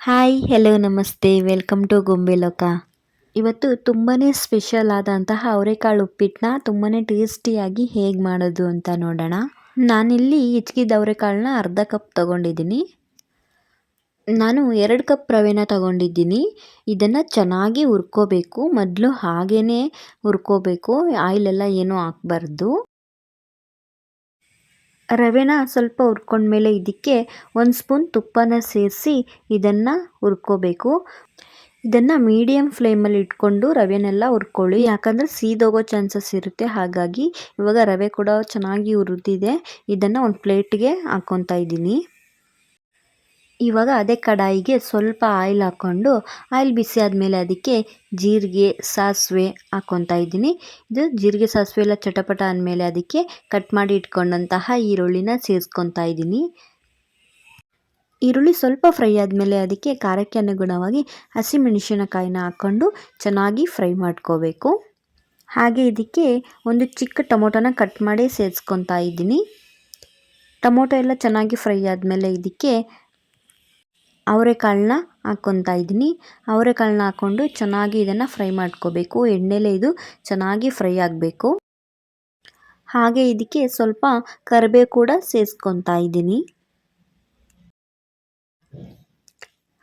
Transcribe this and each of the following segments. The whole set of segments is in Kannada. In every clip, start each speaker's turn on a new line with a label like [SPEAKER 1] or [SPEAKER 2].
[SPEAKER 1] ಹಾಯ್ ಹೆಲೋ ನಮಸ್ತೆ ವೆಲ್ಕಮ್ ಟು ಗೊಂಬೆ ಲೋಕ. ಇವತ್ತು ತುಂಬಾ ಸ್ಪೆಷಲ್ ಆದಂತಹ ಅವರೆಕಾಳು ಉಪ್ಪಿಟ್ಟನ್ನ ತುಂಬಾ ಟೇಸ್ಟಿಯಾಗಿ ಹೇಗೆ ಮಾಡೋದು ಅಂತ ನೋಡೋಣ. ನಾನಿಲ್ಲಿ ಹೆಚ್ಚಿದ ಅವರೆಕಾಳನ್ನ ಅರ್ಧ ಕಪ್ ತೊಗೊಂಡಿದ್ದೀನಿ. ನಾನು 2 ಕಪ್ ರವೆನ ತೊಗೊಂಡಿದ್ದೀನಿ. ಇದನ್ನು ಚೆನ್ನಾಗಿ ಹುರ್ಕೋಬೇಕು. ಮೊದಲು ಹಾಗೇ ಹುರ್ಕೋಬೇಕು, ಆಯಿಲೆಲ್ಲ ಏನೂ ಹಾಕಬಾರ್ದು. ರವೆನ ಸ್ವಲ್ಪ ಹುರ್ಕೊಂಡ್ಮೇಲೆ ಇದಕ್ಕೆ 1 ಸ್ಪೂನ್ ತುಪ್ಪನ ಸೇರಿಸಿ ಇದನ್ನು ಹುರ್ಕೋಬೇಕು. ಇದನ್ನು ಮೀಡಿಯಮ್ ಫ್ಲೇಮಲ್ಲಿ ಇಟ್ಕೊಂಡು ರವೆನೆಲ್ಲ ಹುರ್ಕೊಳ್ಳಿ, ಯಾಕಂದರೆ ಸೀದೋಗೋ ಚಾನ್ಸಸ್ ಇರುತ್ತೆ. ಹಾಗಾಗಿ ಇವಾಗ ರವೆ ಕೂಡ ಚೆನ್ನಾಗಿ ಹುರಿದಿದೆ. ಇದನ್ನು ಒಂದು ಪ್ಲೇಟ್ಗೆ ಹಾಕ್ಕೊತಾ ಇದ್ದೀನಿ. ಇವಾಗ ಅದೇ ಕಡಾಯಿಗೆ ಸ್ವಲ್ಪ ಆಯಿಲ್ ಹಾಕ್ಕೊಂಡು ಆಯಿಲ್ ಬಿಸಿ ಆದಮೇಲೆ ಅದಕ್ಕೆ ಜೀರಿಗೆ ಸಾಸಿವೆ ಹಾಕ್ಕೊತಾ ಇದ್ದೀನಿ. ಇದು ಜೀರಿಗೆ ಸಾಸಿವೆ ಎಲ್ಲ ಚಟಪಟ ಅಂದಮೇಲೆ ಅದಕ್ಕೆ ಕಟ್ ಮಾಡಿ ಇಟ್ಕೊಂಡಂತಹ ಈರುಳ್ಳಿನ ಸೇರಿಸ್ಕೊತಾ ಇದ್ದೀನಿ. ಈರುಳ್ಳಿ ಸ್ವಲ್ಪ ಫ್ರೈ ಆದಮೇಲೆ ಅದಕ್ಕೆ ಖಾರಕ್ಕೆ ಅನುಗುಣವಾಗಿ ಹಸಿಮೆಣಸಿನಕಾಯಿನ ಹಾಕ್ಕೊಂಡು ಚೆನ್ನಾಗಿ ಫ್ರೈ ಮಾಡ್ಕೋಬೇಕು. ಹಾಗೆ ಇದಕ್ಕೆ ಒಂದು ಚಿಕ್ಕ ಟೊಮೊಟೊನ ಕಟ್ ಮಾಡಿ ಸೇರಿಸ್ಕೊತಾ ಇದ್ದೀನಿ. ಟೊಮೊಟೊ ಎಲ್ಲ ಚೆನ್ನಾಗಿ ಫ್ರೈ ಆದಮೇಲೆ ಇದಕ್ಕೆ ಅವರೆಕಾಳನ್ನ ಹಾಕ್ಕೊತಾ ಇದ್ದೀನಿ. ಅವರೆಕಾಳನ್ನ ಹಾಕ್ಕೊಂಡು ಚೆನ್ನಾಗಿ ಇದನ್ನು ಫ್ರೈ ಮಾಡ್ಕೋಬೇಕು. ಎಣ್ಣೆಲೇ ಇದು ಚೆನ್ನಾಗಿ ಫ್ರೈ ಆಗಬೇಕು. ಹಾಗೆ ಇದಕ್ಕೆ ಸ್ವಲ್ಪ ಕರಿಬೇವು ಕೂಡ ಸೇರಿಸ್ಕೊತಾ ಇದ್ದೀನಿ.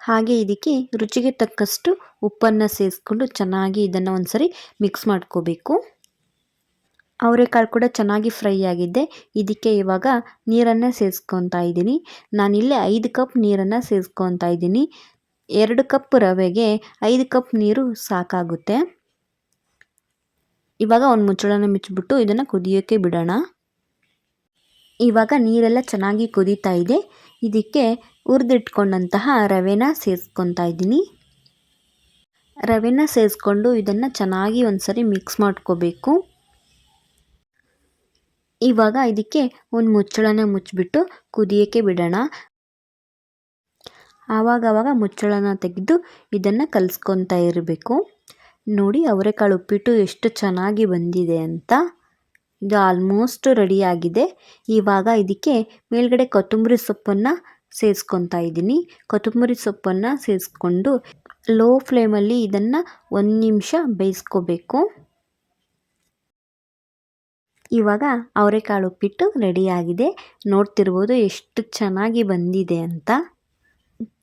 [SPEAKER 1] ಹಾಗೆ ಇದಕ್ಕೆ ರುಚಿಗೆ ತಕ್ಕಷ್ಟು ಉಪ್ಪನ್ನು ಸೇರಿಸ್ಕೊಂಡು ಚೆನ್ನಾಗಿ ಇದನ್ನು ಒಂದ್ಸರಿ ಮಿಕ್ಸ್ ಮಾಡ್ಕೋಬೇಕು. ಅವರೆಕಾಳು ಕೂಡ ಚೆನ್ನಾಗಿ ಫ್ರೈ ಆಗಿದೆ. ಇದಕ್ಕೆ ಇವಾಗ ನೀರನ್ನು ಸೇರಿಸ್ಕೊತಾ ಇದ್ದೀನಿ. ನಾನಿಲ್ಲಿ 5 ಕಪ್ ನೀರನ್ನು ಸೇರಿಸ್ಕೊತಾ ಇದ್ದೀನಿ. 2 ಕಪ್ ರವೆಗೆ 5 ಕಪ್ ನೀರು ಸಾಕಾಗುತ್ತೆ. ಇವಾಗ ಒಂದು ಮುಚ್ಚಳನ ಮುಚ್ಚಿಬಿಟ್ಟು ಇದನ್ನು ಕುದಿಯೋಕ್ಕೆ ಬಿಡೋಣ. ಇವಾಗ ನೀರೆಲ್ಲ ಚೆನ್ನಾಗಿ ಕುದೀತಾ ಇದೆ. ಇದಕ್ಕೆ ಹುರಿದಿಟ್ಕೊಂಡಂತಹ ರವೆನ ಸೇರಿಸ್ಕೊತಾ ಇದ್ದೀನಿ. ರವೆನ ಸೇರಿಸ್ಕೊಂಡು ಇದನ್ನು ಚೆನ್ನಾಗಿ ಒಂದ್ಸರಿ ಮಿಕ್ಸ್ ಮಾಡ್ಕೋಬೇಕು. ಇವಾಗ ಇದಕ್ಕೆ ಒಂದು ಮುಚ್ಚಳನ ಮುಚ್ಚಿಬಿಟ್ಟು ಕುದಿಯೋಕ್ಕೆ ಬಿಡೋಣ. ಆವಾಗವಾಗ ಮುಚ್ಚಳನ ತೆಗೆದು ಇದನ್ನು ಕಲಿಸ್ಕೊತಾ ಇರಬೇಕು. ನೋಡಿ ಅವರೆಕಾಳು ಉಪ್ಪಿಟ್ಟು ಎಷ್ಟು ಚೆನ್ನಾಗಿ ಬಂದಿದೆ ಅಂತ. ಇದು ಆಲ್ಮೋಸ್ಟ್ ರೆಡಿಯಾಗಿದೆ. ಇವಾಗ ಇದಕ್ಕೆ ಮೇಲ್ಗಡೆ ಕೊತ್ತಂಬರಿ ಸೊಪ್ಪನ್ನು ಸೇರಿಸ್ಕೊತಾ ಇದ್ದೀನಿ. ಕೊತ್ತಂಬರಿ ಸೊಪ್ಪನ್ನು ಸೇರಿಸ್ಕೊಂಡು ಲೋ ಫ್ಲೇಮಲ್ಲಿ ಇದನ್ನು 1 ನಿಮಿಷ ಬೇಯಿಸ್ಕೋಬೇಕು. ಇವಾಗ ಅವರೆಕಾಳು ಉಪ್ಪಿಟ್ಟು ರೆಡಿಯಾಗಿದೆ. ನೋಡ್ತಿರ್ಬೋದು ಎಷ್ಟು ಚೆನ್ನಾಗಿ ಬಂದಿದೆ ಅಂತ.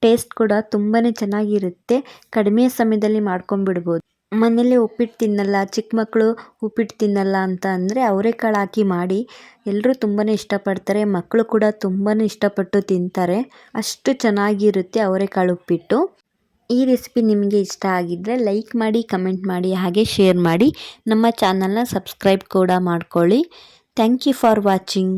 [SPEAKER 1] ಟೇಸ್ಟ್ ಕೂಡ ತುಂಬಾ ಚೆನ್ನಾಗಿರುತ್ತೆ. ಕಡಿಮೆ ಸಮಯದಲ್ಲಿ ಮಾಡ್ಕೊಂಡ್ಬಿಡ್ಬೋದು. ಮನೇಲಿ ಉಪ್ಪಿಟ್ಟು ತಿನ್ನಲ್ಲ, ಚಿಕ್ಕ ಮಕ್ಕಳು ಉಪ್ಪಿಟ್ಟು ತಿನ್ನಲ್ಲ ಅಂತ ಅಂದರೆ ಅವರೆಕಾಳು ಹಾಕಿ ಮಾಡಿ. ಎಲ್ಲರೂ ತುಂಬಾ ಇಷ್ಟಪಡ್ತಾರೆ. ಮಕ್ಕಳು ಕೂಡ ತುಂಬಾ ಇಷ್ಟಪಟ್ಟು ತಿಂತಾರೆ. ಅಷ್ಟು ಚೆನ್ನಾಗಿರುತ್ತೆ ಅವರೆಕಾಳು ಉಪ್ಪಿಟ್ಟು. ಈ ರೆಸಿಪಿ ನಿಮಗೆ ಇಷ್ಟ ಆಗಿದ್ದರೆ ಲೈಕ್ ಮಾಡಿ, ಕಮೆಂಟ್ ಮಾಡಿ, ಹಾಗೆ ಶೇರ್ ಮಾಡಿ. ನಮ್ಮ ಚಾನಲ್ನ ಸಬ್ಸ್ಕ್ರೈಬ್ ಕೂಡ ಮಾಡ್ಕೊಳ್ಳಿ. Thank you for watching.